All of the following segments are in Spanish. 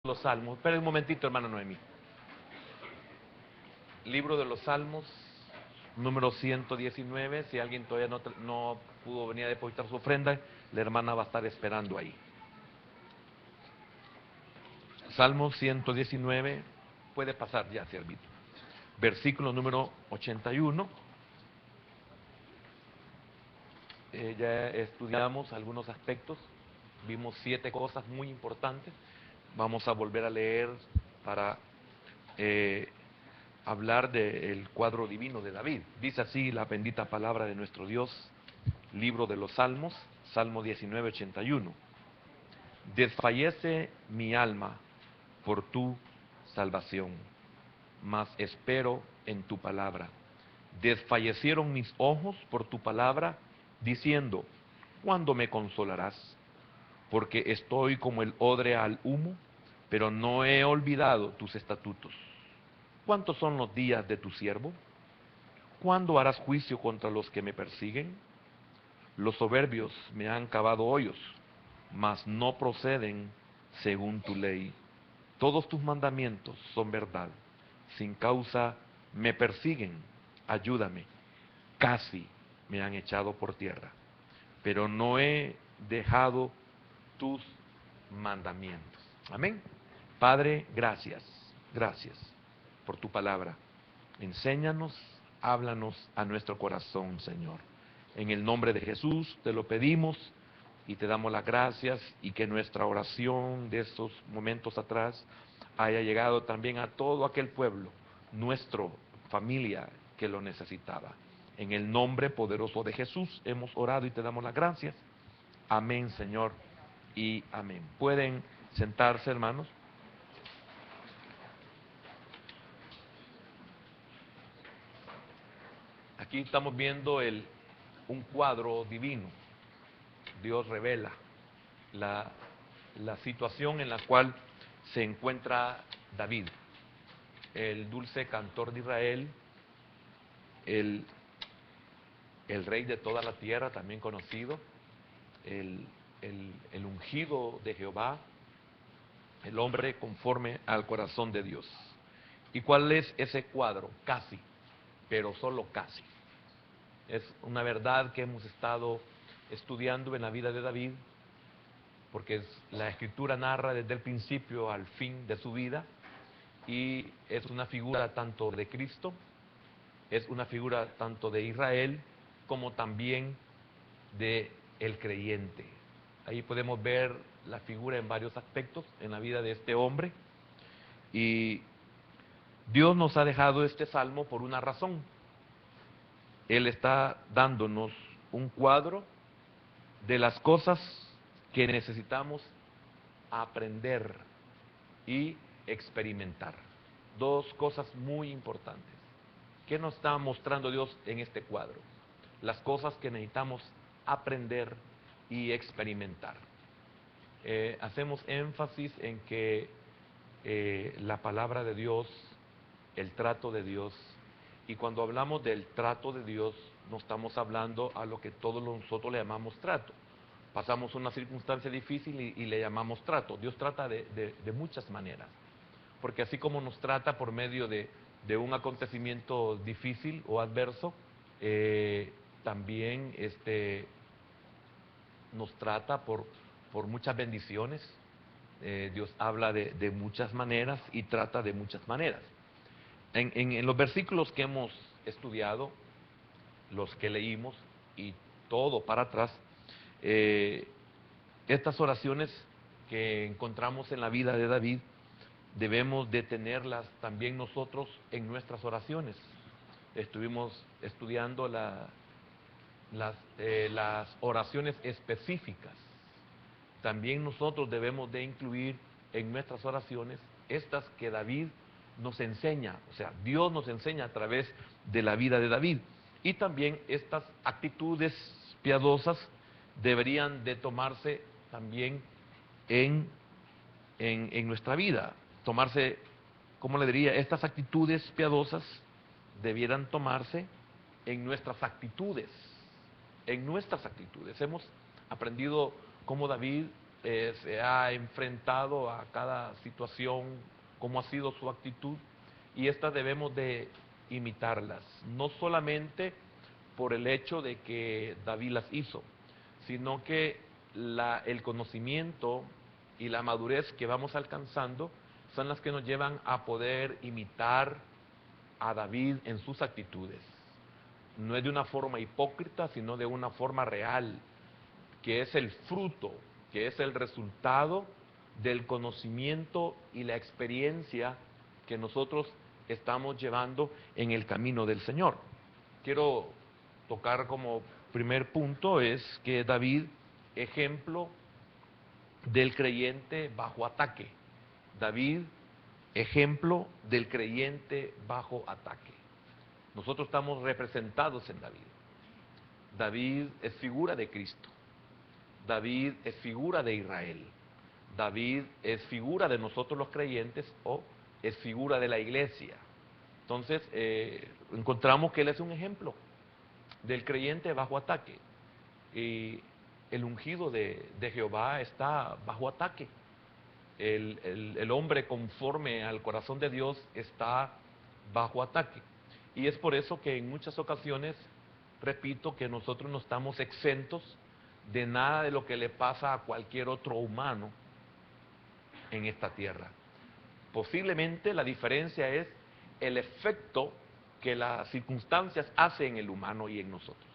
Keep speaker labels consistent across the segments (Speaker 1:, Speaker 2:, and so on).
Speaker 1: Los Salmos. Espera un momentito, hermano Noemí. Libro de los Salmos, número 119. Si alguien todavía no pudo venir a depositar su ofrenda, la hermana va a estar esperando ahí. Salmo 119. Puede pasar ya, servito. Versículo número 81. Ya estudiamos algunos aspectos. Vimos 7 cosas muy importantes. Vamos a volver a leer para hablar del cuadro divino de David. Dice así la bendita palabra de nuestro Dios, libro de los Salmos, Salmo 19, 81. Desfallece mi alma por tu salvación, mas espero en tu palabra. Desfallecieron mis ojos por tu palabra, diciendo, ¿cuándo me consolarás? Porque estoy como el odre al humo, pero no he olvidado tus estatutos. ¿Cuántos son los días de tu siervo? ¿Cuándo harás juicio contra los que me persiguen? Los soberbios me han cavado hoyos, mas no proceden según tu ley. Todos tus mandamientos son verdad. Sin causa me persiguen. Ayúdame. Casi me han echado por tierra, pero no he dejado tus mandamientos. Amén. Padre, gracias. Gracias por tu palabra. Enséñanos, háblanos a nuestro corazón, Señor. En el nombre de Jesús te lo pedimos y te damos las gracias, y que nuestra oración de estos momentos atrás haya llegado también a todo aquel pueblo, nuestra familia que lo necesitaba. En el nombre poderoso de Jesús hemos orado y te damos las gracias. Amén, Señor, y amén. Pueden sentarse, hermanos. Aquí estamos viendo un cuadro divino. Dios revela la, la situación en la cual se encuentra David, el dulce cantor de Israel, el, el rey de toda la tierra, también conocido, el ungido de Jehová, el hombre conforme al corazón de Dios. ¿Y cuál es ese cuadro? Casi, pero solo casi. Es una verdad que hemos estado estudiando en la vida de David, porque la escritura narra desde el principio al fin de su vida, y es una figura tanto de Cristo, es una figura tanto de Israel, como también de el creyente. Ahí podemos ver la figura en varios aspectos en la vida de este hombre, y Dios nos ha dejado este salmo por una razón. Él está dándonos un cuadro de las cosas que necesitamos aprender y experimentar. Dos cosas muy importantes. ¿Qué nos está mostrando Dios en este cuadro? Las cosas que necesitamos aprender y experimentar. Hacemos énfasis en que la palabra de Dios, el trato de Dios, y cuando hablamos del trato de Dios, no estamos hablando a lo que todos nosotros le llamamos trato. Pasamos una circunstancia difícil y le llamamos trato. Dios trata de muchas maneras, porque así como nos trata por medio de un acontecimiento difícil o adverso, también nos trata por muchas bendiciones. Dios habla de muchas maneras y trata de muchas maneras. En los versículos que hemos estudiado, los que leímos y todo para atrás, estas oraciones que encontramos en la vida de David, debemos de tenerlas también nosotros en nuestras oraciones. Estuvimos estudiando las oraciones específicas. También nosotros debemos de incluir en nuestras oraciones estas que David nos enseña, o sea, Dios nos enseña a través de la vida de David. Y también estas actitudes piadosas deberían de tomarse también en nuestra vida. Tomarse, ¿cómo le diría? Estas actitudes piadosas debieran tomarse en nuestras actitudes. En nuestras actitudes. Hemos aprendido cómo David se ha enfrentado a cada situación, cómo ha sido su actitud, y estas debemos de imitarlas, no solamente por el hecho de que David las hizo, sino que el conocimiento y la madurez que vamos alcanzando son las que nos llevan a poder imitar a David en sus actitudes. No es de una forma hipócrita, sino de una forma real, que es el fruto, que es el resultado del conocimiento y la experiencia que nosotros estamos llevando en el camino del Señor. Quiero tocar como primer punto es que David, ejemplo del creyente bajo ataque. David, ejemplo del creyente bajo ataque. Nosotros estamos representados en David. David es figura de Cristo. David es figura de Israel. David es figura de nosotros los creyentes o es figura de la iglesia. Entonces, encontramos que él es un ejemplo del creyente bajo ataque. Y el ungido de Jehová está bajo ataque. El hombre conforme al corazón de Dios está bajo ataque. Y es por eso que en muchas ocasiones, repito, que nosotros no estamos exentos de nada de lo que le pasa a cualquier otro humano en esta tierra. Posiblemente la diferencia es el efecto que las circunstancias hacen en el humano y en nosotros.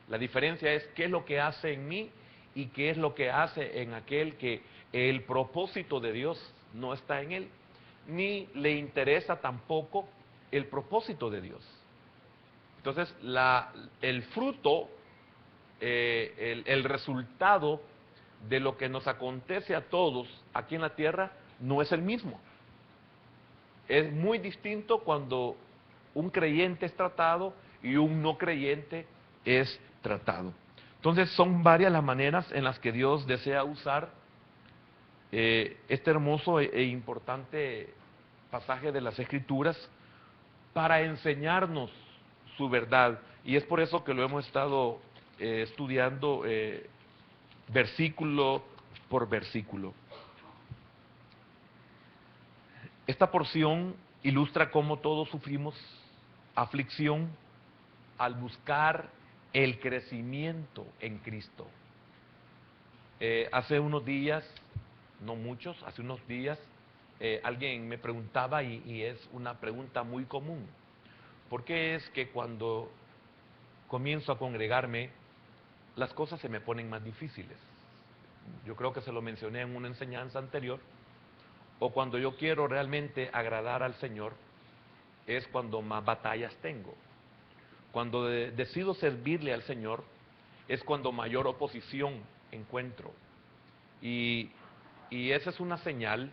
Speaker 1: La diferencia es qué es lo que hace en mí y qué es lo que hace en aquel que el propósito de Dios no está en él, ni le interesa tampoco el propósito de Dios. Entonces, el fruto, el resultado de lo que nos acontece a todos aquí en la tierra no es el mismo. Es muy distinto cuando un creyente es tratado y un no creyente es tratado. Entonces son varias las maneras en las que Dios desea usar este hermoso e importante pasaje de las Escrituras para enseñarnos su verdad. Y es por eso que lo hemos estado estudiando versículo por versículo. Esta porción ilustra cómo todos sufrimos aflicción al buscar el crecimiento en Cristo. Hace unos días, no muchos, hace unos días, alguien me preguntaba, y es una pregunta muy común, ¿por qué es que cuando comienzo a congregarme, las cosas se me ponen más difíciles? Yo creo que se lo mencioné en una enseñanza anterior. O cuando yo quiero realmente agradar al Señor, es cuando más batallas tengo. Cuando decido servirle al Señor, es cuando mayor oposición encuentro. Y esa es una señal,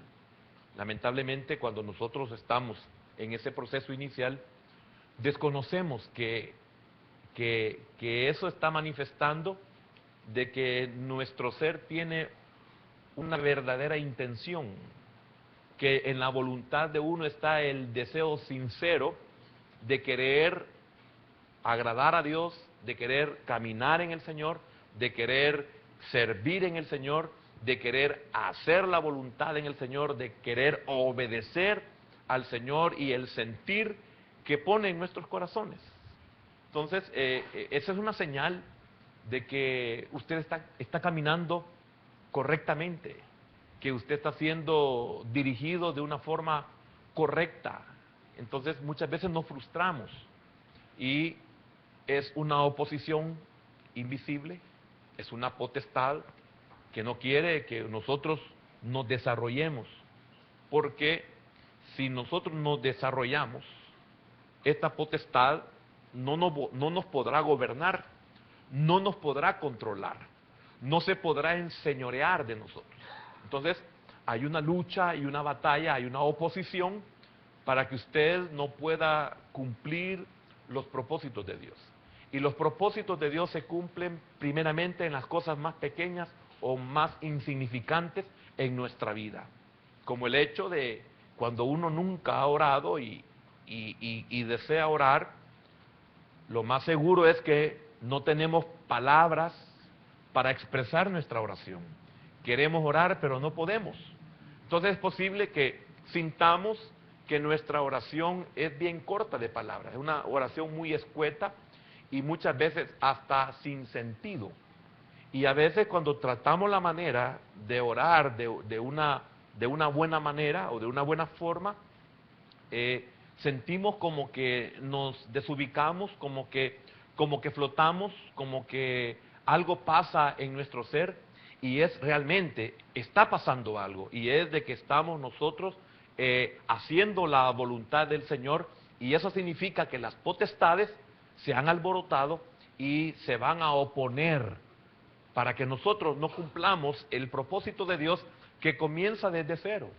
Speaker 1: lamentablemente, cuando nosotros estamos en ese proceso inicial, desconocemos que eso está manifestando de que nuestro ser tiene una verdadera intención, que en la voluntad de uno está el deseo sincero de querer agradar a Dios, de querer caminar en el Señor, de querer servir en el Señor, de querer hacer la voluntad en el Señor, de querer obedecer al Señor y el sentir que pone en nuestros corazones. Entonces, esa es una señal de que usted está caminando correctamente, que usted está siendo dirigido de una forma correcta. Entonces muchas veces nos frustramos y es una oposición invisible, es una potestad que no quiere que nosotros nos desarrollemos, porque si nosotros nos desarrollamos, esta potestad no nos podrá gobernar, no nos podrá controlar, no se podrá enseñorear de nosotros. Entonces, hay una lucha y una batalla, hay una oposición para que usted no pueda cumplir los propósitos de Dios. Y los propósitos de Dios se cumplen primeramente en las cosas más pequeñas o más insignificantes en nuestra vida. Como el hecho de cuando uno nunca ha orado y desea orar, lo más seguro es que no tenemos palabras para expresar nuestra oración. queremos orar, pero no podemos. Entonces es posible que sintamos que nuestra oración es bien corta de palabras, es una oración muy escueta y muchas veces hasta sin sentido. Y a veces cuando tratamos la manera de orar de una buena manera o de una buena forma, sentimos como que nos desubicamos, como que flotamos, como que algo pasa en nuestro ser, y es realmente, está pasando algo, y es de que estamos nosotros haciendo la voluntad del Señor, y eso significa que las potestades se han alborotado y se van a oponer para que nosotros no cumplamos el propósito de Dios que comienza desde cero.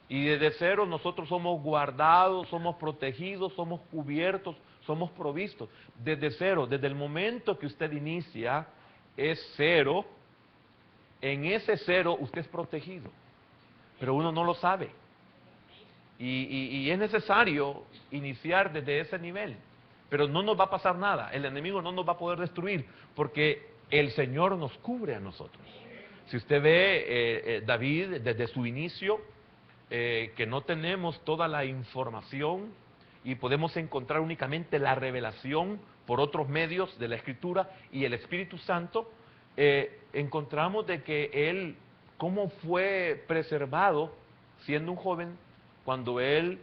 Speaker 1: Y desde cero nosotros somos guardados, somos protegidos, somos cubiertos, somos provistos. Desde cero, desde el momento que usted inicia, es cero. En ese cero usted es protegido, pero uno no lo sabe. Y es necesario iniciar desde ese nivel. Pero no nos va a pasar nada, el enemigo no nos va a poder destruir, porque el Señor nos cubre a nosotros. Si usted ve David desde su inicio, que no tenemos toda la información y podemos encontrar únicamente la revelación por otros medios de la Escritura y el Espíritu Santo, encontramos de que él, cómo fue preservado siendo un joven, cuando él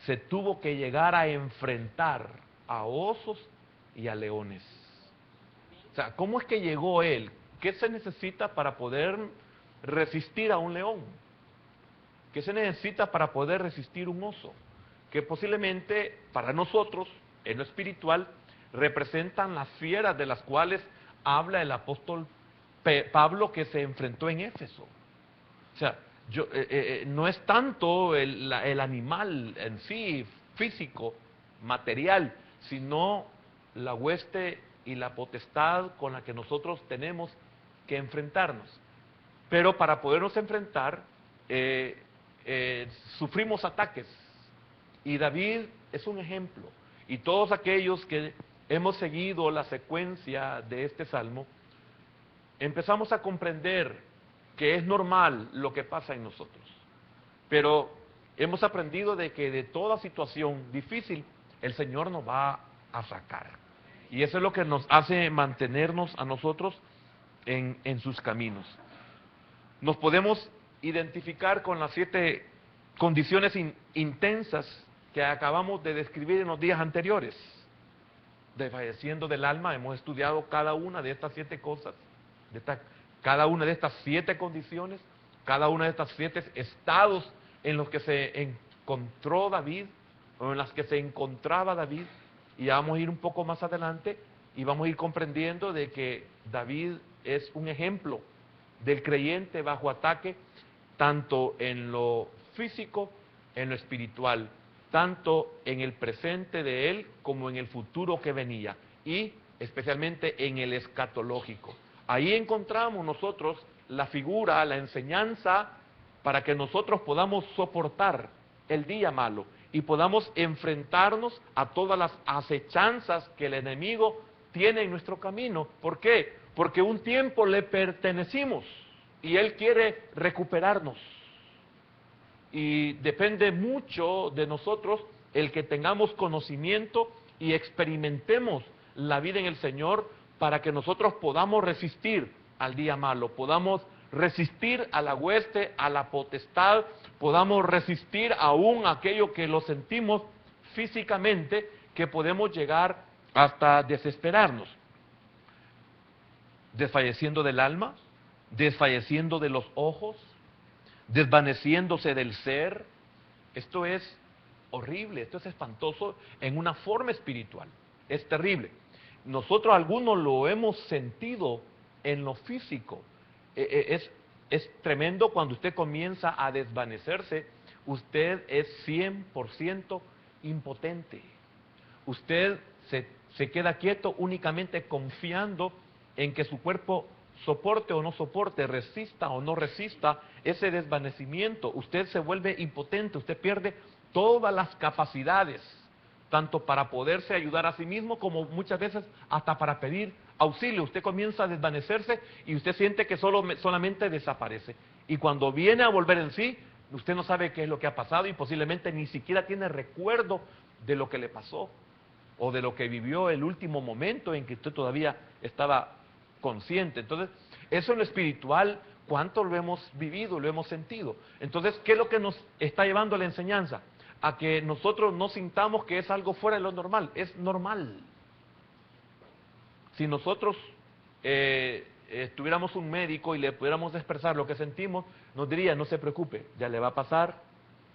Speaker 1: se tuvo que llegar a enfrentar a osos y a leones. O sea, ¿cómo es que llegó él? ¿Qué se necesita para poder resistir a un león? ¿Qué se necesita para poder resistir un oso? Que posiblemente para nosotros, en lo espiritual, representan las fieras de las cuales habla el apóstol Pablo, que se enfrentó en Éfeso. O sea, no es tanto el animal en sí, físico, material, sino la hueste y la potestad con la que nosotros tenemos que enfrentarnos. Pero para podernos enfrentar, sufrimos ataques. Y David es un ejemplo. Y todos aquellos que hemos seguido la secuencia de este salmo, empezamos a comprender que es normal lo que pasa en nosotros. Pero hemos aprendido de que de toda situación difícil, el Señor nos va a sacar. Y eso es lo que nos hace mantenernos a nosotros en sus caminos. Nos podemos identificar con las 7 condiciones intensas que acabamos de describir en los días anteriores. Desfalleciendo del alma, hemos estudiado cada una de estas 7 cosas, cada una de estas 7 condiciones, cada una de estas 7 estados en los que se encontró David, o en las que se encontraba David, y vamos a ir un poco más adelante y vamos a ir comprendiendo de que David es un ejemplo del creyente bajo ataque, tanto en lo físico, en lo espiritual, tanto en el presente de él como en el futuro que venía, y especialmente en el escatológico. Ahí encontramos nosotros la figura, la enseñanza, para que nosotros podamos soportar el día malo y podamos enfrentarnos a todas las acechanzas que el enemigo tiene en nuestro camino. ¿Por qué? Porque un tiempo le pertenecimos y él quiere recuperarnos. Y depende mucho de nosotros el que tengamos conocimiento y experimentemos la vida en el Señor, para que nosotros podamos resistir al día malo, podamos resistir a la hueste, a la potestad, podamos resistir aún aquello que lo sentimos físicamente, que podemos llegar hasta desesperarnos. Desfalleciendo del alma, desfalleciendo de los ojos, desvaneciéndose del ser. Esto es horrible, esto es espantoso en una forma espiritual, es terrible. Nosotros algunos lo hemos sentido en lo físico. Es tremendo cuando usted comienza a desvanecerse. Usted es 100% impotente. Usted se queda quieto únicamente confiando en que su cuerpo soporte o no soporte, resista o no resista ese desvanecimiento. Usted se vuelve impotente, usted pierde todas las capacidades, tanto para poderse ayudar a sí mismo como muchas veces hasta para pedir auxilio, usted comienza a desvanecerse y usted siente que solamente desaparece. Y cuando viene a volver en sí, usted no sabe qué es lo que ha pasado y posiblemente ni siquiera tiene recuerdo de lo que le pasó o de lo que vivió el último momento en que usted todavía estaba consciente. Entonces, eso en lo espiritual, ¿cuánto lo hemos vivido, lo hemos sentido? Entonces, ¿qué es lo que nos está llevando a la enseñanza? A que nosotros no sintamos que es algo fuera de lo normal, es normal. Si nosotros tuviéramos un médico y le pudiéramos expresar lo que sentimos, nos diría, no se preocupe, ya le va a pasar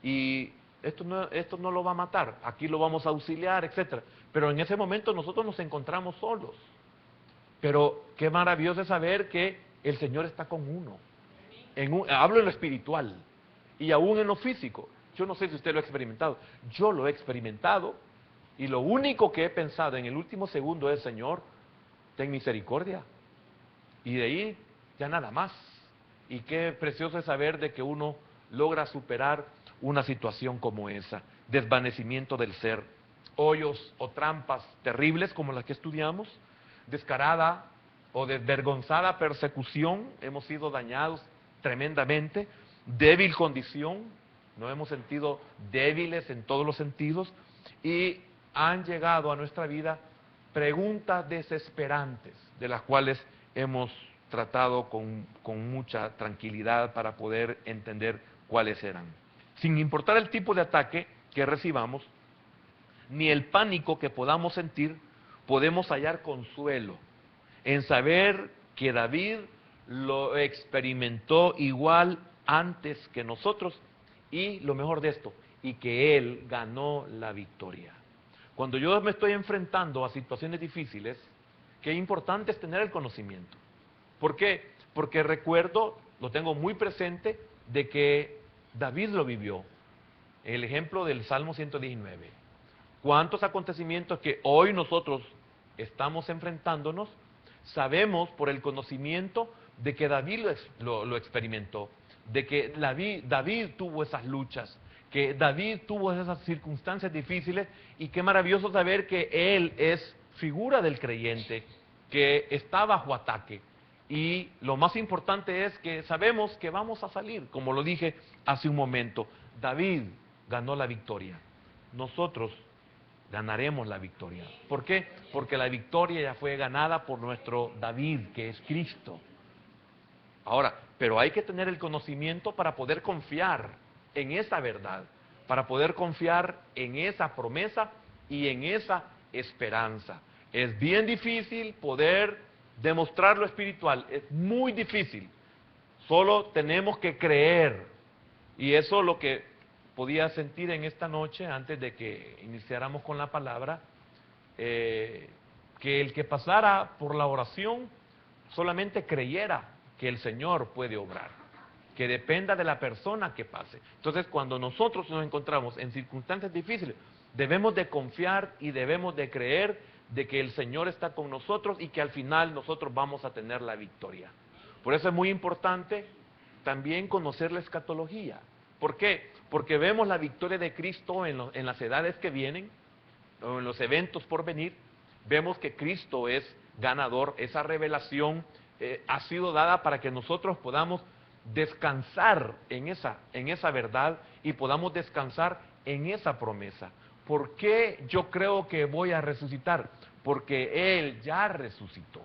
Speaker 1: y esto no lo va a matar, aquí lo vamos a auxiliar, etcétera. Pero en ese momento nosotros nos encontramos solos. Pero qué maravilloso es saber que el Señor está con uno. Hablo en lo espiritual y aún en lo físico. Yo no sé si usted lo ha experimentado. Yo lo he experimentado y lo único que he pensado en el último segundo es, Señor, ten misericordia. Y de ahí ya nada más. Y qué precioso es saber de que uno logra superar una situación como esa. Desvanecimiento del ser. Hoyos o trampas terribles como las que estudiamos. Descarada o desvergonzada persecución. Hemos sido dañados tremendamente. Débil condición. Nos hemos sentido débiles en todos los sentidos. Y han llegado a nuestra vida preguntas desesperantes, de las cuales hemos tratado con mucha tranquilidad para poder entender cuáles eran. Sin importar el tipo de ataque que recibamos, ni el pánico que podamos sentir, podemos hallar consuelo en saber que David lo experimentó igual antes que nosotros, y lo mejor de esto, y que él ganó la victoria. Cuando yo me estoy enfrentando a situaciones difíciles, qué importante es tener el conocimiento. ¿Por qué? Porque recuerdo, lo tengo muy presente, de que David lo vivió. El ejemplo del Salmo 119. ¿Cuántos acontecimientos que hoy nosotros estamos enfrentándonos, sabemos por el conocimiento de que David lo experimentó, de que David tuvo esas luchas, que David tuvo esas circunstancias difíciles, y qué maravilloso saber que él es figura del creyente, que está bajo ataque. Y lo más importante es que sabemos que vamos a salir, como lo dije hace un momento. David ganó la victoria. Nosotros ganaremos la victoria. ¿Por qué? Porque la victoria ya fue ganada por nuestro David, que es Cristo. Ahora, pero hay que tener el conocimiento para poder confiar en esa verdad, para poder confiar en esa promesa y en esa esperanza. Es bien difícil poder demostrar lo espiritual, es muy difícil. Solo tenemos que creer. Y eso es lo que podía sentir en esta noche, antes de que iniciáramos con la palabra, que el que pasara por la oración solamente creyera que el Señor puede obrar, que dependa de la persona que pase. Entonces, cuando nosotros nos encontramos en circunstancias difíciles, debemos de confiar y debemos de creer de que el Señor está con nosotros y que al final nosotros vamos a tener la victoria. Por eso es muy importante también conocer la escatología. ¿Por qué? Porque vemos la victoria de Cristo en las edades que vienen, o en los eventos por venir. Vemos que Cristo es ganador. Esa revelación ha sido dada para que nosotros podamos descansar en esa verdad y podamos descansar en esa promesa. ¿Por qué yo creo que voy a resucitar? Porque Él ya resucitó.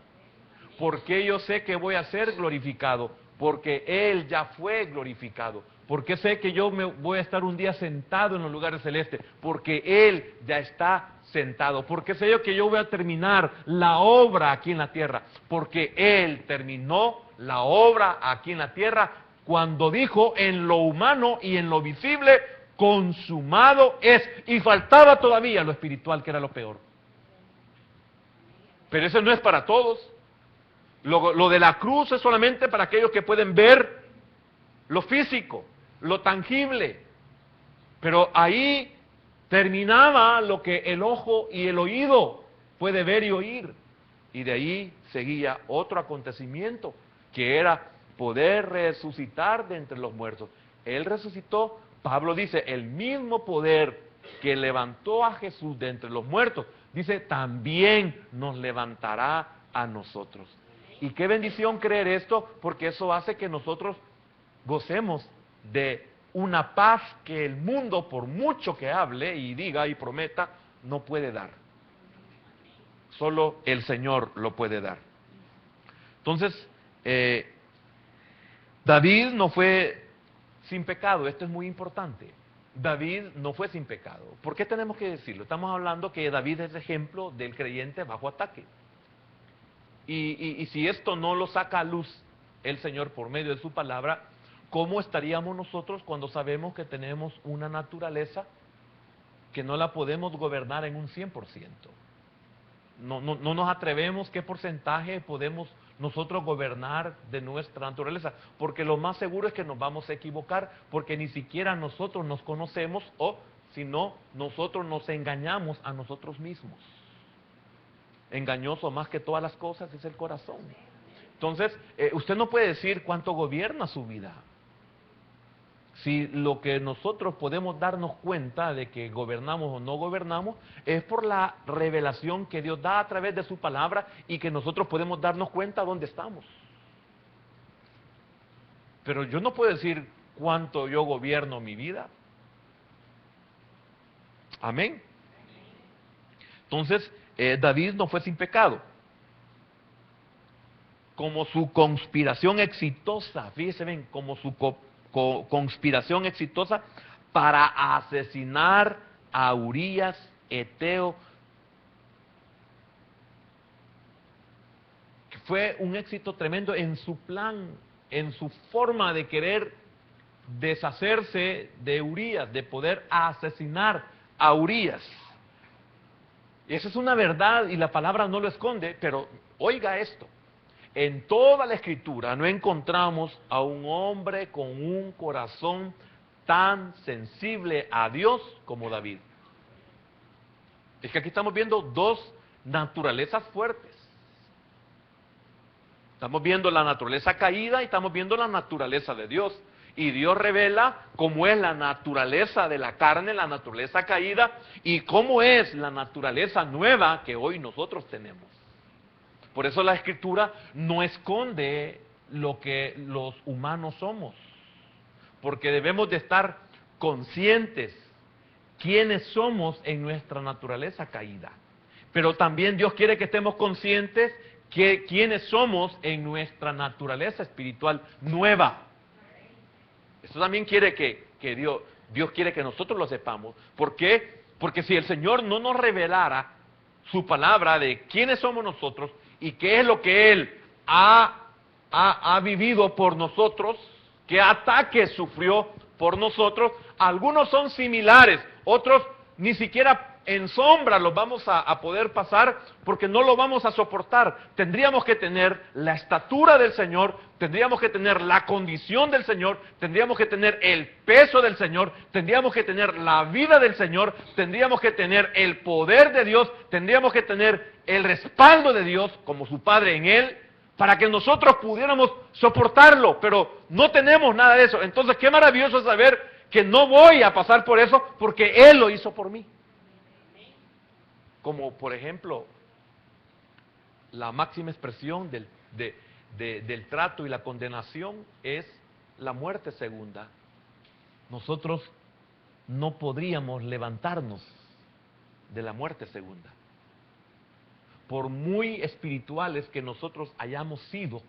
Speaker 1: ¿Por qué yo sé que voy a ser glorificado? Porque Él ya fue glorificado. ¿Por qué sé que yo me voy a estar un día sentado en los lugares celestes? Porque Él ya está sentado. ¿Por qué sé yo que yo voy a terminar la obra aquí en la tierra? Porque Él terminó la obra aquí en la tierra cuando dijo en lo humano y en lo visible, consumado es. Y faltaba todavía lo espiritual, que era lo peor. Pero eso no es para todos. Lo de la cruz es solamente para aquellos que pueden ver lo físico, lo tangible. Pero ahí terminaba lo que el ojo y el oído puede ver y oír. Y de ahí seguía otro acontecimiento, que era poder resucitar de entre los muertos. Él resucitó, Pablo dice, el mismo poder que levantó a Jesús de entre los muertos, dice, también nos levantará a nosotros. Y qué bendición creer esto, porque eso hace que nosotros gocemos de una paz que el mundo, por mucho que hable y diga y prometa, no puede dar. Solo el Señor lo puede dar. Entonces, David no fue sin pecado. Esto es muy importante. David no fue sin pecado. ¿Por qué tenemos que decirlo? Estamos hablando que David es ejemplo del creyente bajo ataque. Y si esto no lo saca a luz el Señor por medio de su palabra, ¿cómo estaríamos nosotros cuando sabemos que tenemos una naturaleza que no la podemos gobernar en un 100%? No nos atrevemos qué porcentaje podemos nosotros gobernar de nuestra naturaleza, porque lo más seguro es que nos vamos a equivocar, porque ni siquiera nosotros nos conocemos, o si no, nosotros nos engañamos a nosotros mismos. Engañoso más que todas las cosas es el corazón. Entonces, usted no puede decir cuánto gobierna su vida. Si lo que nosotros podemos darnos cuenta de que gobernamos o no gobernamos es por la revelación que Dios da a través de su palabra, y que nosotros podemos darnos cuenta dónde estamos. Pero yo no puedo decir cuánto yo gobierno mi vida. Amén. Entonces, David no fue sin pecado. Como su conspiración exitosa, fíjense bien, como su conspiración exitosa para asesinar a Urías Eteo, que fue un éxito tremendo en su plan, en su forma de querer deshacerse de Urías, de poder asesinar a Urías. Y esa es una verdad y la palabra no lo esconde, pero oiga esto. En toda la Escritura no encontramos a un hombre con un corazón tan sensible a Dios como David. Es que aquí estamos viendo dos naturalezas fuertes. Estamos viendo la naturaleza caída y estamos viendo la naturaleza de Dios. Y Dios revela cómo es la naturaleza de la carne, la naturaleza caída, y cómo es la naturaleza nueva que hoy nosotros tenemos. Por eso la Escritura no esconde lo que los humanos somos, porque debemos de estar conscientes quiénes somos en nuestra naturaleza caída. Pero también Dios quiere que estemos conscientes que quiénes somos en nuestra naturaleza espiritual nueva. Esto también quiere que Dios quiere que nosotros lo sepamos. ¿Por qué? Porque si el Señor no nos revelara su palabra de quiénes somos nosotros y qué es lo que Él ha vivido por nosotros, qué ataques sufrió por nosotros, algunos son similares, otros ni siquiera en sombra los vamos a poder pasar, porque no lo vamos a soportar. Tendríamos que tener la estatura del Señor, tendríamos que tener la condición del Señor, tendríamos que tener el peso del Señor, tendríamos que tener la vida del Señor, tendríamos que tener el poder de Dios, tendríamos que tener el respaldo de Dios como su Padre en Él, para que nosotros pudiéramos soportarlo, pero no tenemos nada de eso. Entonces, qué maravilloso es saber que no voy a pasar por eso, porque Él lo hizo por mí. Como por ejemplo, la máxima expresión del trato y la condenación es la muerte segunda. Nosotros no podríamos levantarnos de la muerte segunda. Por muy espirituales que nosotros hayamos sido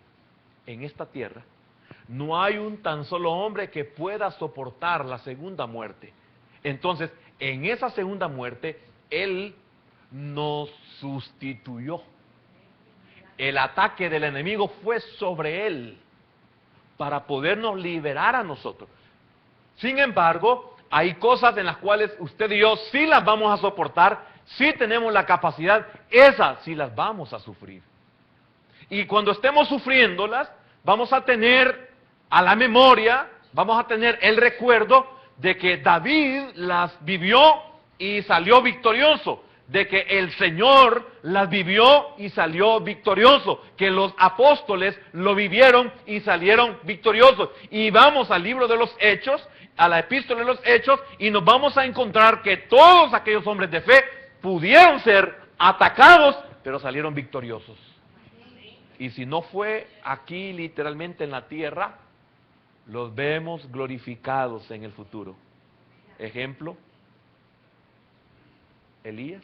Speaker 1: en esta tierra, no hay un tan solo hombre que pueda soportar la segunda muerte. Entonces, en esa segunda muerte, Él nos sustituyó. El ataque del enemigo fue sobre Él para podernos liberar a nosotros. Sin embargo, hay cosas en las cuales usted y yo sí las vamos a soportar, sí tenemos la capacidad, esas sí las vamos a sufrir. Y cuando estemos sufriéndolas, vamos a tener a la memoria, vamos a tener el recuerdo de que David las vivió y salió victorioso, de que el Señor las vivió y salió victorioso, que los apóstoles lo vivieron y salieron victoriosos. Y vamos al libro de los Hechos, a la epístola de los Hechos, y nos vamos a encontrar que todos aquellos hombres de fe pudieron ser atacados, pero salieron victoriosos. Y si no fue aquí literalmente en la tierra, los vemos glorificados en el futuro. Ejemplo, Elías,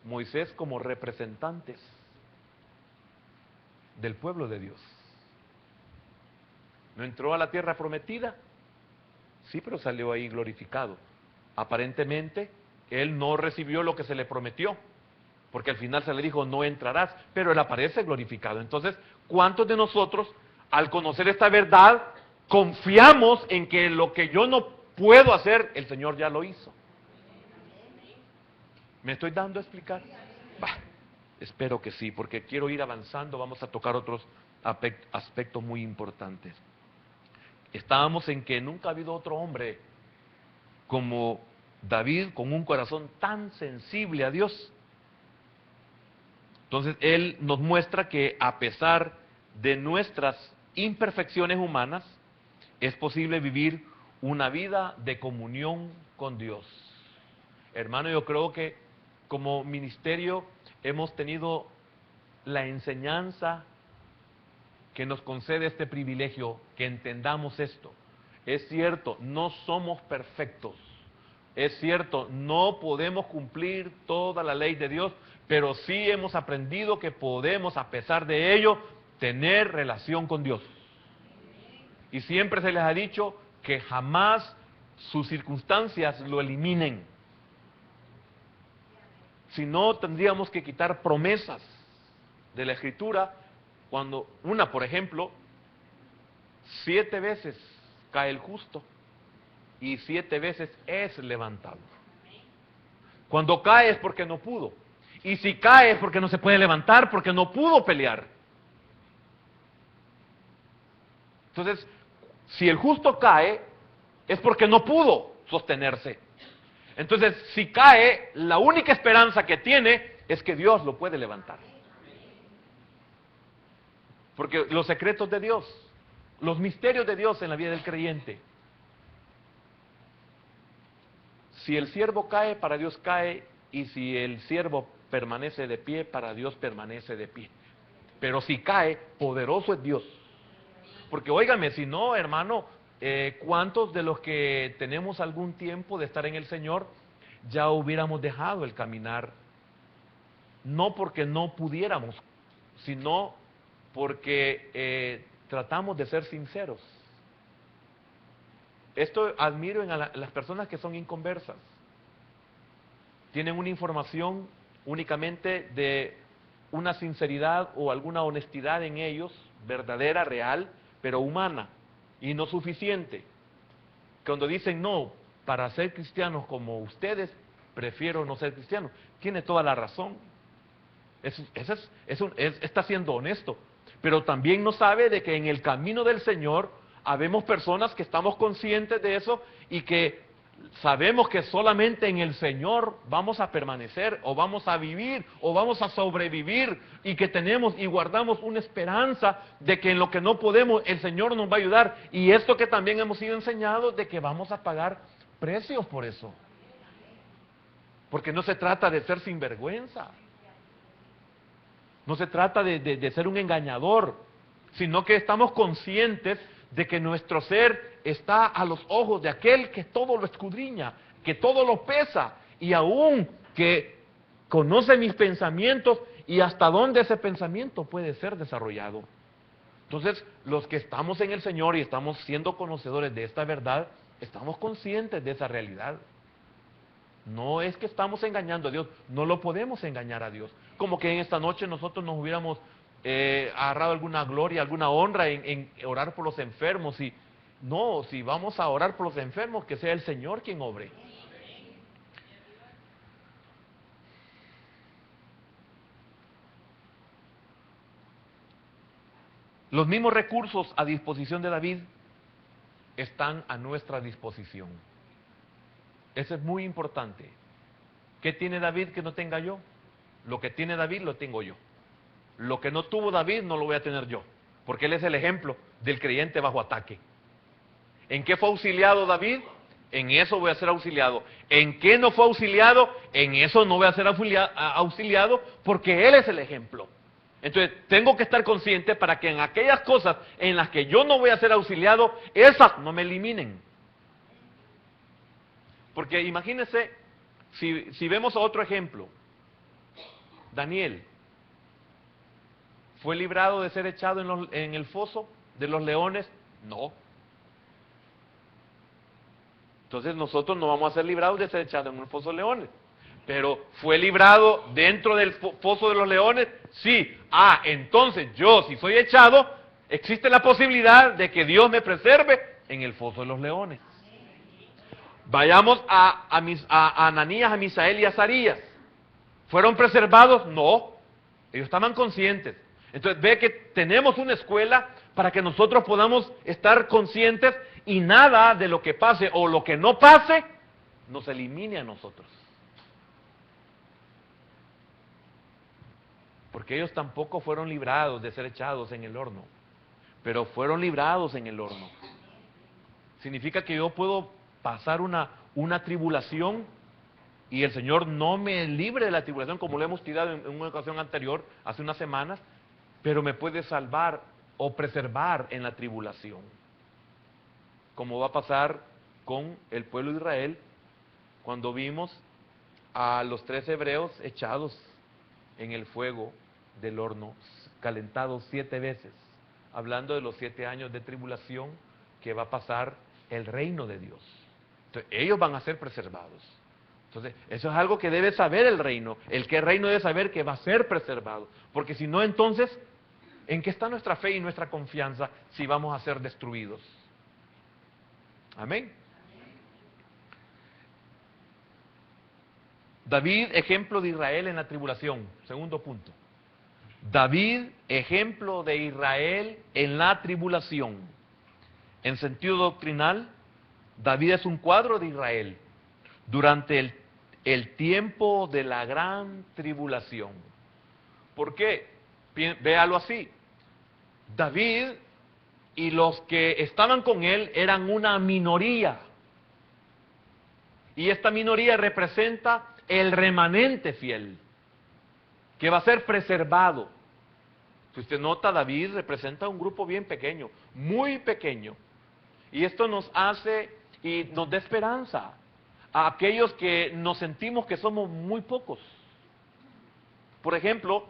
Speaker 1: Moisés como representantes del pueblo de Dios. ¿No entró a la tierra prometida? Sí, pero salió ahí glorificado. Aparentemente, él no recibió lo que se le prometió, porque al final se le dijo, no entrarás, pero él aparece glorificado. Entonces, ¿cuántos de nosotros, al conocer esta verdad, confiamos en que lo que yo no puedo hacer, el Señor ya lo hizo? ¿Me estoy dando a explicar? Bah, espero que sí, porque quiero ir avanzando, vamos a tocar otros aspectos muy importantes. Estábamos en que nunca ha habido otro hombre como David con un corazón tan sensible a Dios. Entonces él nos muestra que a pesar de nuestras imperfecciones humanas, es posible vivir una vida de comunión con Dios. Hermano, yo creo que como ministerio hemos tenido la enseñanza que nos concede este privilegio, que entendamos esto. Es cierto, no somos perfectos. Es cierto, no podemos cumplir toda la ley de Dios, pero sí hemos aprendido que podemos, a pesar de ello, tener relación con Dios. Y siempre se les ha dicho que jamás sus circunstancias lo eliminen. Si no, tendríamos que quitar promesas de la Escritura. Cuando una, por ejemplo, 7 veces cae el justo y 7 veces es levantado. Cuando cae es porque no pudo. Y si cae es porque no se puede levantar, porque no pudo pelear. Entonces, si el justo cae, es porque no pudo sostenerse. Entonces, si cae, la única esperanza que tiene es que Dios lo puede levantar. Porque los secretos de Dios, los misterios de Dios en la vida del creyente. Si el siervo cae, para Dios cae, y si el siervo permanece de pie, para Dios permanece de pie. Pero si cae, poderoso es Dios. Porque óigame, si no, hermano, ¿cuántos de los que tenemos algún tiempo de estar en el Señor ya hubiéramos dejado el caminar? No porque no pudiéramos, sino porque tratamos de ser sinceros. Esto admiro en las personas que son inconversas. Tienen una información únicamente de una sinceridad o alguna honestidad en ellos, verdadera, real, pero humana, y no suficiente. Cuando dicen, no, para ser cristianos como ustedes, prefiero no ser cristiano, tiene toda la razón. Está siendo honesto. Pero también no sabe de que en el camino del Señor habemos personas que estamos conscientes de eso y que sabemos que solamente en el Señor vamos a permanecer o vamos a vivir o vamos a sobrevivir, y que tenemos y guardamos una esperanza de que en lo que no podemos el Señor nos va a ayudar. Y esto que también hemos sido enseñados de que vamos a pagar precios por eso. Porque no se trata de ser sinvergüenza. No se trata de ser un engañador, sino que estamos conscientes de que nuestro ser está a los ojos de aquel que todo lo escudriña, que todo lo pesa, y aún que conoce mis pensamientos y hasta dónde ese pensamiento puede ser desarrollado. Entonces, los que estamos en el Señor y estamos siendo conocedores de esta verdad, estamos conscientes de esa realidad. No es que estamos engañando a Dios, no lo podemos engañar a Dios. Como que en esta noche nosotros nos hubiéramos agarrado alguna gloria, alguna honra en orar por los enfermos. Y no, si vamos a orar por los enfermos, que sea el Señor quien obre. Los mismos recursos a disposición de David están a nuestra disposición. Eso es muy importante. ¿Qué tiene David que no tenga yo? Lo que tiene David lo tengo yo. Lo que no tuvo David no lo voy a tener yo, porque él es el ejemplo del creyente bajo ataque. ¿En qué fue auxiliado David? En eso voy a ser auxiliado. ¿En qué no fue auxiliado? En eso no voy a ser auxiliado, porque él es el ejemplo. Entonces, tengo que estar consciente para que en aquellas cosas en las que yo no voy a ser auxiliado, esas no me eliminen. Porque imagínense, si vemos otro ejemplo, Daniel fue librado de ser echado en el foso de los leones. No. Entonces nosotros no vamos a ser librados de ser echados en un foso de leones. Pero ¿fue librado dentro del foso de los leones? Sí. Entonces yo, si soy echado, existe la posibilidad de que Dios me preserve en el foso de los leones. Vayamos a Ananías, a Misael y a Azarías. ¿Fueron preservados? No. Ellos estaban conscientes. Entonces ve que tenemos una escuela para que nosotros podamos estar conscientes y nada de lo que pase o lo que no pase nos elimine a nosotros. Porque ellos tampoco fueron librados de ser echados en el horno, pero fueron librados en el horno. Significa que yo puedo pasar una tribulación y el Señor no me libre de la tribulación, como lo hemos tirado en una ocasión anterior, hace unas semanas, pero me puede salvar o preservar en la tribulación. Como va a pasar con el pueblo de Israel, cuando vimos a los 3 hebreos echados en el fuego del horno, calentados 7 veces, hablando de los 7 años de tribulación que va a pasar el reino de Dios. Entonces, ellos van a ser preservados. Entonces, eso es algo que debe saber el reino. El que el reino debe saber que va a ser preservado. Porque si no, entonces, ¿en qué está nuestra fe y nuestra confianza si vamos a ser destruidos? Amén. David, ejemplo de Israel en la tribulación. Segundo punto. David, ejemplo de Israel en la tribulación. En sentido doctrinal, David es un cuadro de Israel durante el tiempo de la gran tribulación. ¿Por qué? Véalo así. David y los que estaban con él eran una minoría. Y esta minoría representa el remanente fiel, que va a ser preservado. Si usted nota, David representa un grupo bien pequeño, muy pequeño. Y esto nos hace y nos da esperanza a aquellos que nos sentimos que somos muy pocos. Por ejemplo,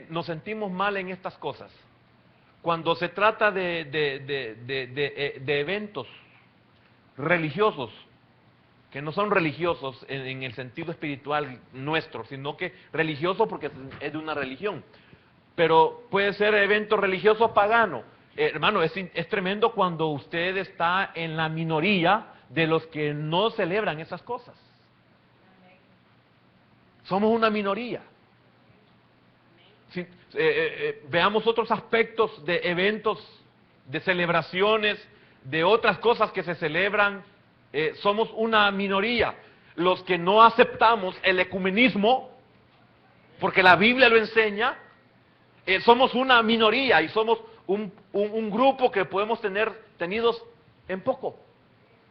Speaker 1: nos sentimos mal en estas cosas. Cuando se trata de eventos religiosos, que no son religiosos en el sentido espiritual nuestro, sino que religioso porque es de una religión. Pero puede ser evento religioso pagano. Hermano, es tremendo cuando usted está en la minoría de los que no celebran esas cosas. Somos una minoría. Veamos otros aspectos de eventos, de celebraciones, de otras cosas que se celebran. Somos una minoría. Los que no aceptamos el ecumenismo, porque la Biblia lo enseña, somos una minoría y somos un grupo que podemos tener tenidos en poco,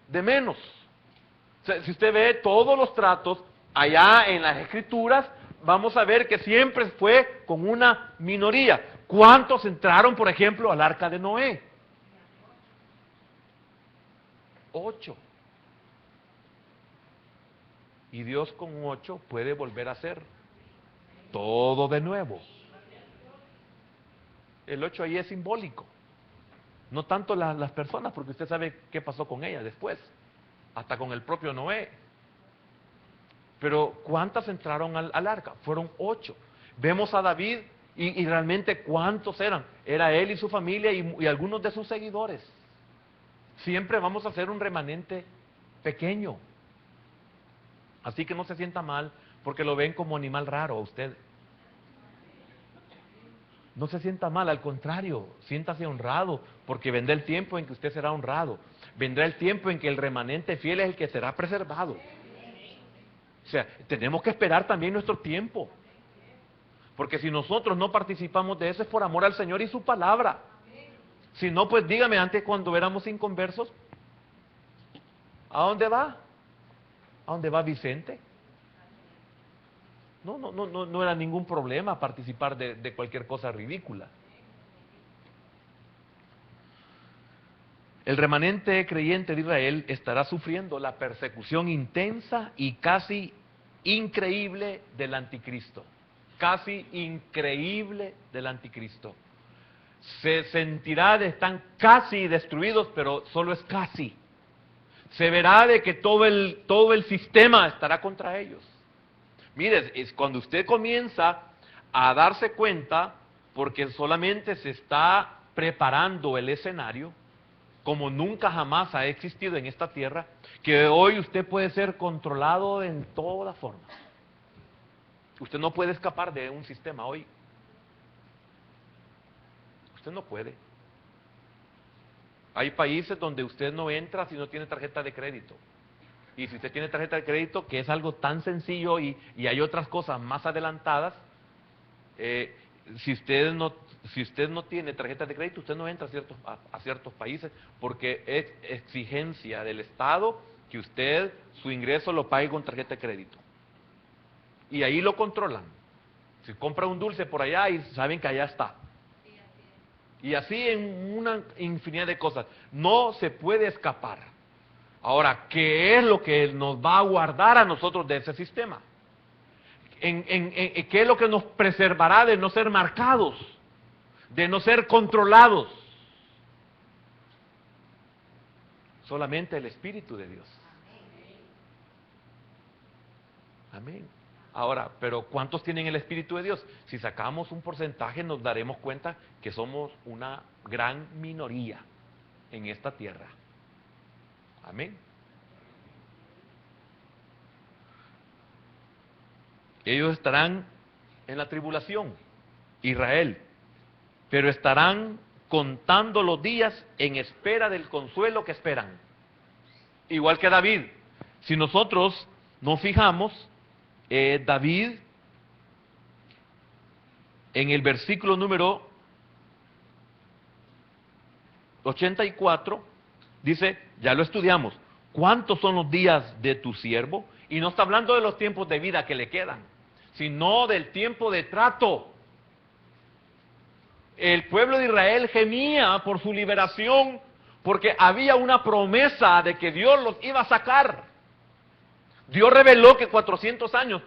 Speaker 1: de menos. O sea, si usted ve todos los tratos allá en las Escrituras, vamos a ver que siempre fue con una minoría. ¿Cuántos entraron, por ejemplo, al arca de Noé? 8. Y Dios con 8 puede volver a hacer todo de nuevo. El 8 ahí es simbólico. No tanto las personas, porque usted sabe qué pasó con ellas después. Hasta con el propio Noé. Pero ¿cuántas entraron al arca? Fueron 8. Vemos a David y realmente ¿cuántos eran? Era él y su familia y algunos de sus seguidores. Siempre vamos a ser un remanente pequeño. Así que no se sienta mal porque lo ven como animal raro a usted. No se sienta mal, al contrario, siéntase honrado, porque vendrá el tiempo en que usted será honrado. Vendrá el tiempo en que el remanente fiel es el que será preservado. O sea, tenemos que esperar también nuestro tiempo. Porque si nosotros no participamos de eso es por amor al Señor y su palabra. Si no, pues dígame, antes cuando éramos inconversos, ¿a dónde va? ¿A dónde va Vicente? No era ningún problema participar de cualquier cosa ridícula. El remanente creyente de Israel estará sufriendo la persecución intensa y casi increíble del anticristo. Casi increíble del anticristo. Se sentirá de están casi destruidos, pero solo es casi. Se verá de que todo el sistema estará contra ellos. Mire, es cuando usted comienza a darse cuenta, porque solamente se está preparando el escenario, como nunca jamás ha existido en esta tierra, que hoy usted puede ser controlado en todas formas. Usted no puede escapar de un sistema hoy. Usted no puede. Hay países donde usted no entra si no tiene tarjeta de crédito. Y si usted tiene tarjeta de crédito, que es algo tan sencillo y hay otras cosas más adelantadas, si usted no tiene tarjeta de crédito, usted no entra a ciertos países porque es exigencia del Estado que usted su ingreso lo pague con tarjeta de crédito. Y ahí lo controlan. Si compra un dulce por allá y saben que allá está. Y así en una infinidad de cosas. No se puede escapar. Ahora, ¿qué es lo que nos va a guardar a nosotros de ese sistema? ¿Qué es lo que nos preservará de no ser marcados? De no ser controlados. Solamente el Espíritu de Dios. Amén. Ahora, pero ¿cuántos tienen el Espíritu de Dios? Si sacamos un porcentaje nos daremos cuenta que somos una gran minoría en esta tierra. Amén. Ellos estarán en la tribulación, Israel, pero estarán contando los días en espera del consuelo que esperan. Igual que David. Si nosotros nos fijamos, David, en el versículo número 84, dice, ya lo estudiamos, ¿cuántos son los días de tu siervo? Y no está hablando de los tiempos de vida que le quedan, sino del tiempo de trato. El pueblo de Israel gemía por su liberación, porque había una promesa de que Dios los iba a sacar. Dios reveló que 400 años,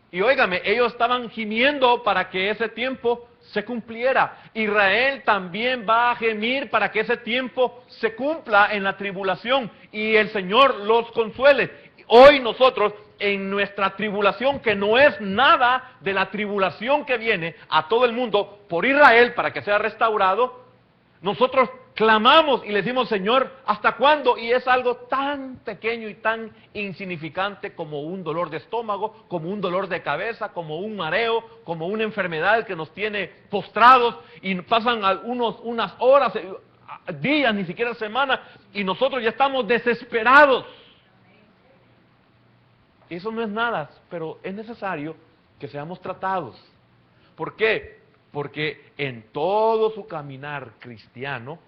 Speaker 1: y óigame, ellos estaban gimiendo para que ese tiempo se cumpliera. Israel también va a gemir para que ese tiempo se cumpla en la tribulación y el Señor los consuele. Hoy nosotros, en nuestra tribulación, que no es nada de la tribulación que viene a todo el mundo por Israel para que sea restaurado, nosotros clamamos y le decimos, Señor, ¿hasta cuándo? Y es algo tan pequeño y tan insignificante como un dolor de estómago, como un dolor de cabeza, como un mareo, como una enfermedad que nos tiene postrados y pasan unas horas, días, ni siquiera semanas, y nosotros ya estamos desesperados. Eso no es nada, pero es necesario que seamos tratados. ¿Por qué? Porque en todo su caminar cristiano,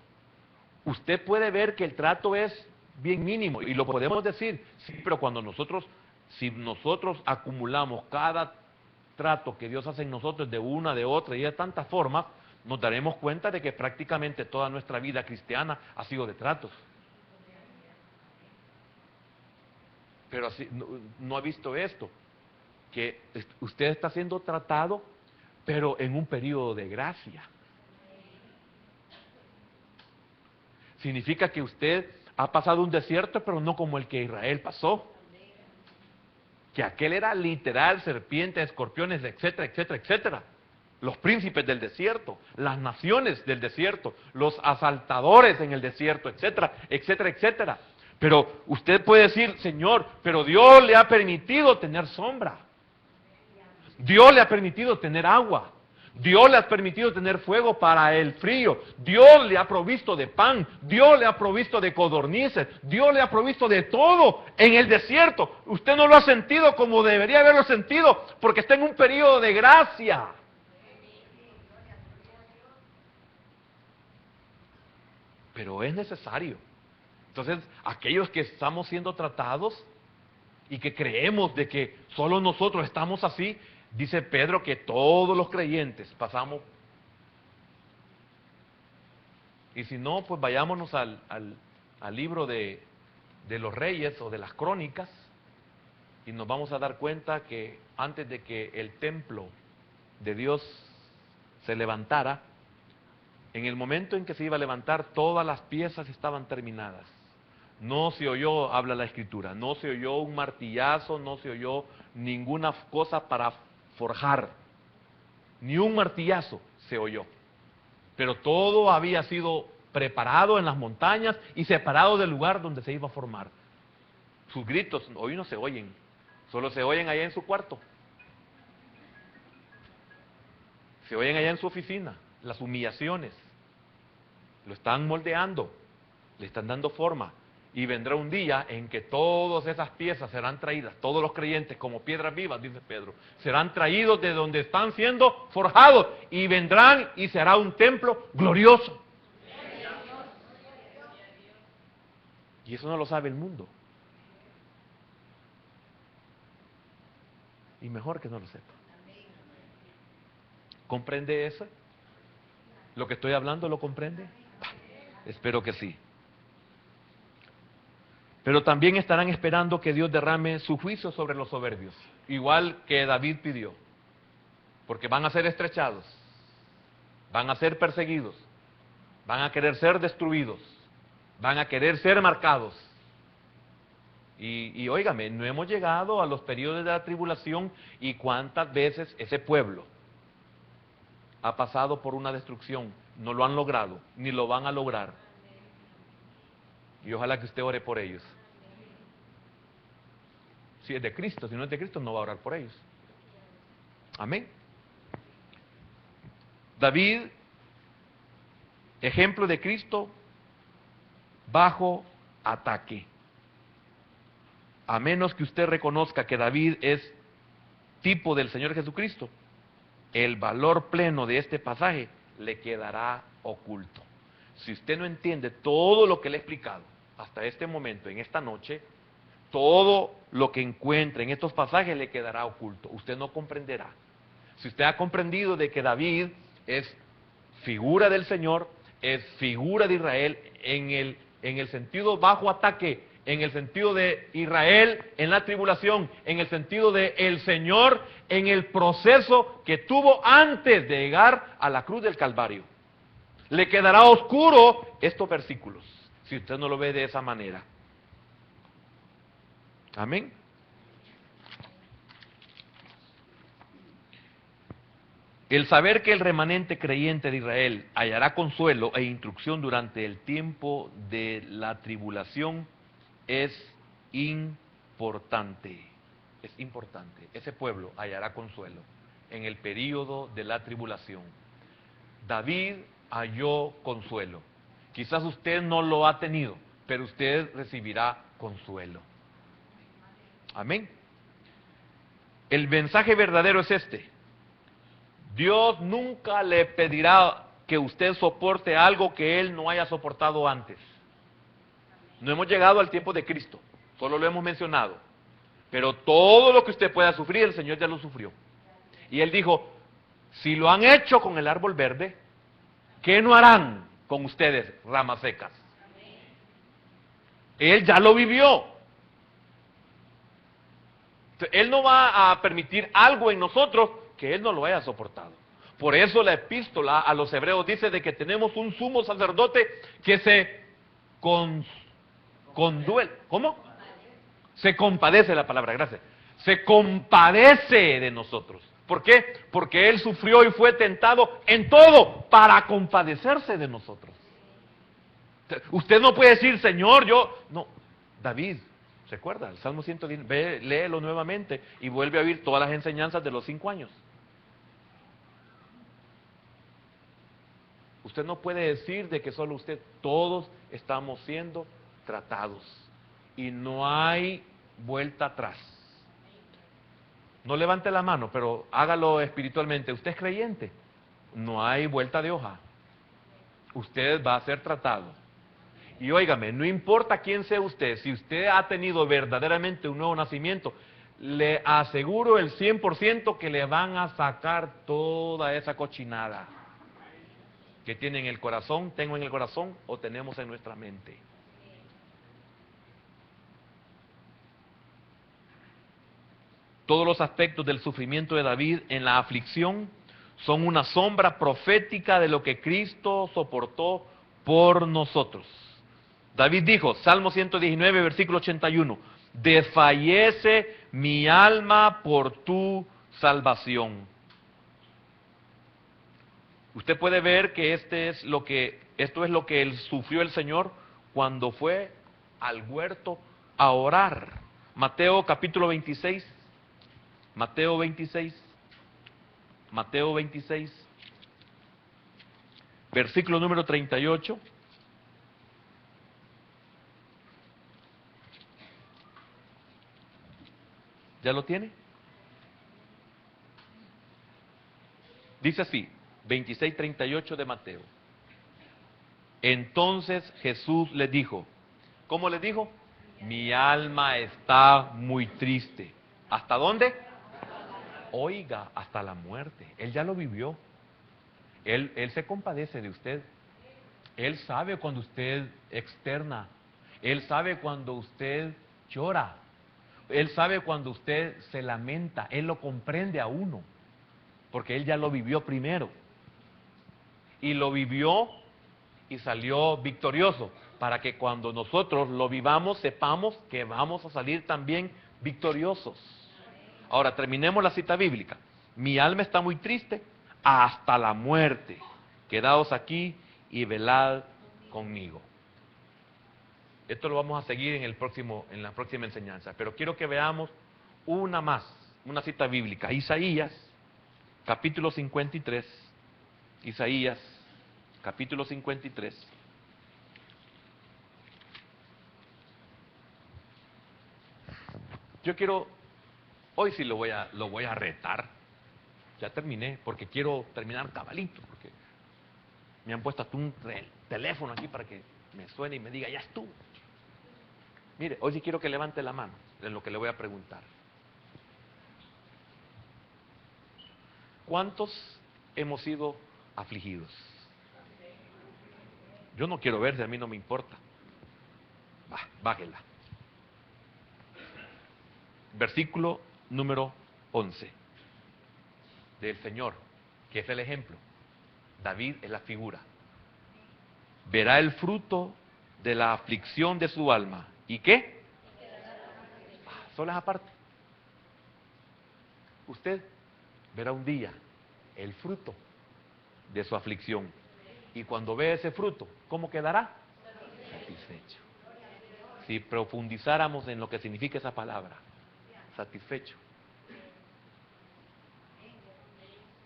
Speaker 1: usted puede ver que el trato es bien mínimo, y lo podemos decir, sí, pero si nosotros acumulamos cada trato que Dios hace en nosotros de una, de otra y de tantas formas, nos daremos cuenta de que prácticamente toda nuestra vida cristiana ha sido de tratos. Pero así, no ha visto esto, que usted está siendo tratado, pero en un periodo de gracia. Significa que usted ha pasado un desierto, pero no como el que Israel pasó. Que aquel era literal, serpientes, escorpiones, etcétera, etcétera, etcétera. Los príncipes del desierto, las naciones del desierto, los asaltadores en el desierto, etcétera, etcétera, etcétera. Pero usted puede decir, Señor, pero Dios le ha permitido tener sombra. Dios le ha permitido tener agua. Dios le ha permitido tener fuego para el frío. Dios le ha provisto de pan. Dios le ha provisto de codornices. Dios le ha provisto de todo en el desierto. Usted no lo ha sentido como debería haberlo sentido porque está en un periodo de gracia. Pero es necesario. Entonces, aquellos que estamos siendo tratados, y que creemos de que solo nosotros estamos así, dice Pedro que todos los creyentes pasamos. Y si no, pues vayámonos al libro de los Reyes o de las Crónicas, y nos vamos a dar cuenta que antes de que el templo de Dios se levantara, en el momento en que se iba a levantar, todas las piezas estaban terminadas. No se oyó, habla la Escritura, no se oyó un martillazo, no se oyó ninguna cosa para forjar, ni un martillazo se oyó. Pero todo había sido preparado en las montañas y separado del lugar donde se iba a formar. Sus gritos hoy no se oyen, solo se oyen allá en su cuarto. Se oyen allá en su oficina, las humillaciones. Lo están moldeando, le están dando forma. Y vendrá un día en que todas esas piezas serán traídas, todos los creyentes como piedras vivas, dice Pedro, serán traídos de donde están siendo forjados y vendrán y será un templo glorioso. Y eso no lo sabe el mundo. Y mejor que no lo sepa. ¿Comprende eso? ¿Lo que estoy hablando lo comprende? Espero que sí. Pero también estarán esperando que Dios derrame su juicio sobre los soberbios, igual que David pidió, porque van a ser estrechados, van a ser perseguidos, van a querer ser destruidos, van a querer ser marcados. Y óigame, no hemos llegado a los periodos de la tribulación, y cuántas veces ese pueblo ha pasado por una destrucción, no lo han logrado, ni lo van a lograr. Y ojalá que usted ore por ellos. Si es de Cristo, si no es de Cristo, no va a orar por ellos. Amén. David, ejemplo de Cristo bajo ataque. A menos que usted reconozca que David es tipo del Señor Jesucristo, el valor pleno de este pasaje le quedará oculto. Si usted no entiende todo lo que le he explicado hasta este momento, en esta noche, todo lo que encuentre en estos pasajes le quedará oculto. Usted no comprenderá. Si usted ha comprendido de que David es figura del Señor, es figura de Israel en el sentido bajo ataque, en el sentido de Israel en la tribulación, en el sentido de el Señor en el proceso que tuvo antes de llegar a la cruz del Calvario. Le quedará oscuro estos versículos, si usted no lo ve de esa manera. Amén. El saber que el remanente creyente de Israel hallará consuelo e instrucción durante el tiempo de la tribulación es importante. Es importante. Ese pueblo hallará consuelo en el período de la tribulación. David halló consuelo. Quizás usted no lo ha tenido, pero usted recibirá consuelo. Amén. El mensaje verdadero es este. Dios nunca le pedirá que usted soporte algo que Él no haya soportado antes. No hemos llegado al tiempo de Cristo, solo lo hemos mencionado. Pero todo lo que usted pueda sufrir, el Señor ya lo sufrió. Y Él dijo, si lo han hecho con el árbol verde, ¿qué no harán con ustedes, ramas secas? Él ya lo vivió. Él no va a permitir algo en nosotros que Él no lo haya soportado. Por eso la epístola a los hebreos dice de que tenemos un sumo sacerdote que se conduele. ¿Cómo? Se compadece, la palabra, gracias. Se compadece de nosotros. ¿Por qué? Porque Él sufrió y fue tentado en todo para compadecerse de nosotros. Usted no puede decir, Señor, yo... No, David, ¿recuerda? El Salmo 110, léelo nuevamente y vuelve a oír todas las enseñanzas de los 5 años. Usted no puede decir de que solo usted, todos estamos siendo tratados. Y no hay vuelta atrás. No levante la mano, pero hágalo espiritualmente. ¿Usted es creyente? No hay vuelta de hoja. Usted va a ser tratado. Y óigame, no importa quién sea usted, si usted ha tenido verdaderamente un nuevo nacimiento, le aseguro el 100% que le van a sacar toda esa cochinada que tiene en el corazón, tengo en el corazón o tenemos en nuestra mente. Todos los aspectos del sufrimiento de David en la aflicción son una sombra profética de lo que Cristo soportó por nosotros. David dijo, Salmo 119, versículo 81, desfallece mi alma por tu salvación. Usted puede ver que esto es lo que él sufrió el Señor cuando fue al huerto a orar. Mateo capítulo 26, Mateo 26, Mateo 26, versículo número 38. ¿Ya lo tiene? Dice así, 26:38 de Mateo. Entonces Jesús le dijo, ¿cómo le dijo? Mi alma está muy triste. ¿Hasta dónde? Oiga, hasta la muerte. Él ya lo vivió. Él se compadece de usted. Él sabe cuando usted externa. Él sabe cuando usted llora. Él sabe cuando usted se lamenta. Él lo comprende a uno. Porque él ya lo vivió primero. Y lo vivió y salió victorioso. Para que cuando nosotros lo vivamos, sepamos que vamos a salir también victoriosos. Ahora, terminemos la cita bíblica. Mi alma está muy triste hasta la muerte. Quedaos aquí y velad conmigo. Esto lo vamos a seguir en la próxima enseñanza. Pero quiero que veamos una más, una cita bíblica. Isaías, capítulo 53. Isaías, capítulo 53. Yo quiero, hoy sí lo voy a retar. Ya terminé, porque quiero terminar cabalito, porque me han puesto hasta un teléfono aquí para que me suene y me diga, ya estuvo. Mire, hoy sí quiero que levante la mano en lo que le voy a preguntar. ¿Cuántos hemos sido afligidos? Yo no quiero ver, si a mí no me importa. Bájela. Versículo número 11 del Señor, que es el ejemplo. David es la figura. Verá el fruto de la aflicción de su alma. ¿Y qué? Solo es aparte. Usted verá un día el fruto de su aflicción. Y cuando ve ese fruto, ¿cómo quedará? Satisfecho. Si profundizáramos en lo que significa esa palabra, satisfecho.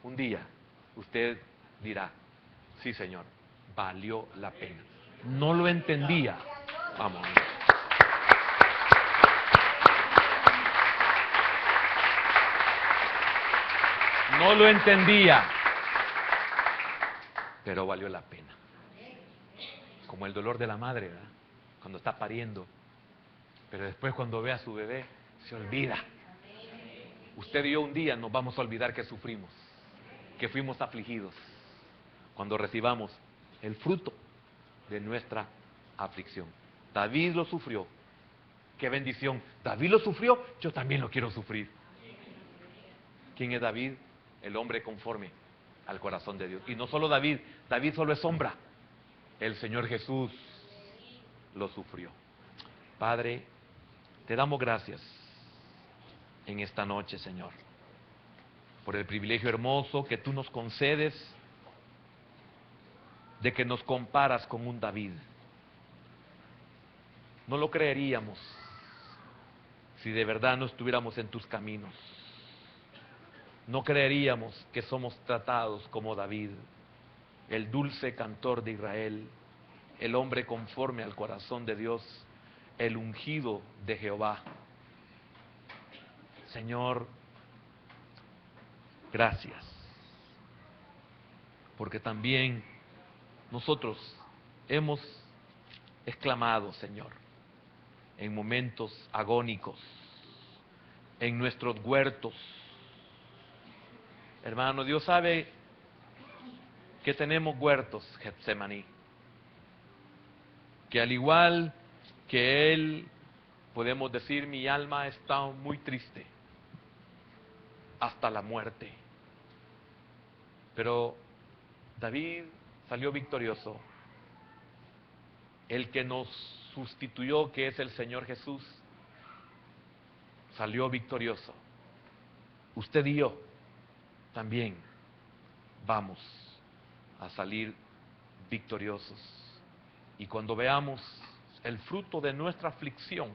Speaker 1: Un día usted dirá, sí Señor, valió la pena. No lo entendía. Vamos. No lo entendía, pero valió la pena. Como el dolor de la madre, ¿verdad? Cuando está pariendo, pero después cuando ve a su bebé, se olvida. Usted y yo un día nos vamos a olvidar que sufrimos, que fuimos afligidos, cuando recibamos el fruto de nuestra aflicción. David lo sufrió. Qué bendición. David lo sufrió, yo también lo quiero sufrir. ¿Quién es David? El hombre conforme al corazón de Dios. Y no solo David, David solo es sombra. El Señor Jesús lo sufrió. Padre, te damos gracias en esta noche, Señor, por el privilegio hermoso que tú nos concedes de que nos comparas con un David. No lo creeríamos si de verdad no estuviéramos en tus caminos. No creeríamos que somos tratados como David, el dulce cantor de Israel, el hombre conforme al corazón de Dios, el ungido de Jehová. Señor, gracias, porque también nosotros hemos exclamado, Señor, en momentos agónicos, en nuestros huertos. Hermano, Dios sabe que tenemos huertos, Getsemaní, que al igual que Él, podemos decir, mi alma está muy triste hasta la muerte. Pero David salió victorioso. El que nos sustituyó, que es el Señor Jesús, salió victorioso. Usted y yo también vamos a salir victoriosos. Y cuando veamos el fruto de nuestra aflicción,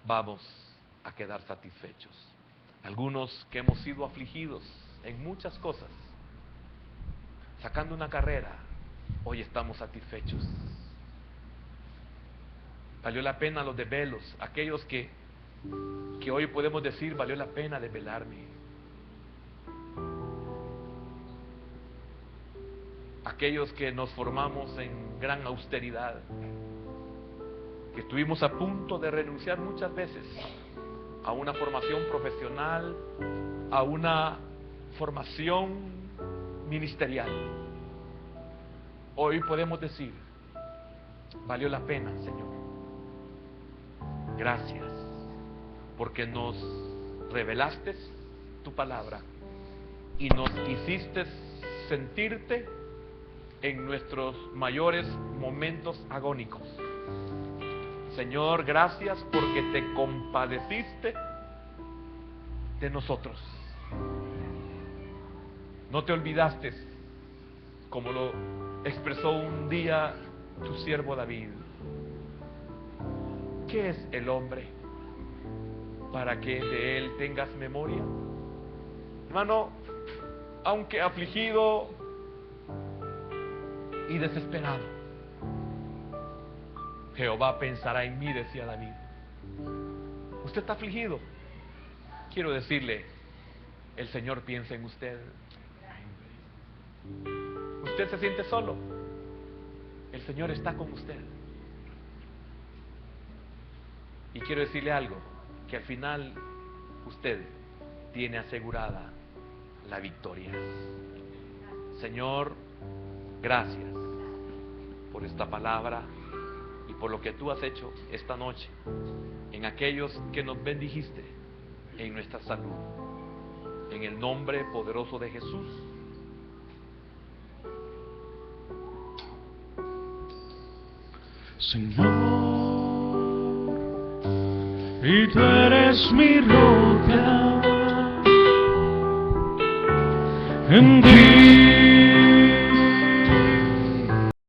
Speaker 1: vamos a quedar satisfechos. Algunos que hemos sido afligidos en muchas cosas, sacando una carrera, hoy estamos satisfechos. Valió la pena los desvelos, aquellos que hoy podemos decir, valió la pena desvelarme. Aquellos que nos formamos en gran austeridad, que estuvimos a punto de renunciar muchas veces a una formación profesional, a una formación ministerial. Hoy podemos decir, valió la pena, Señor. Gracias, porque nos revelaste tu palabra y nos hiciste sentirte en nuestros mayores momentos agónicos. Señor, gracias porque te compadeciste de nosotros. No te olvidaste, como lo expresó un día tu siervo David. ¿Qué es el hombre para que de él tengas memoria? Hermano, aunque afligido y desesperado, Jehová pensará en mí, decía David. ¿Usted está afligido? Quiero decirle, el Señor piensa en usted. ¿Usted se siente solo? El Señor está con usted. Y quiero decirle algo, que al final usted tiene asegurada la victoria. Señor, gracias por esta palabra y por lo que tú has hecho esta noche en aquellos que nos bendijiste en nuestra salud. En el nombre poderoso de Jesús.
Speaker 2: Señor, y tú eres mi roca, en ti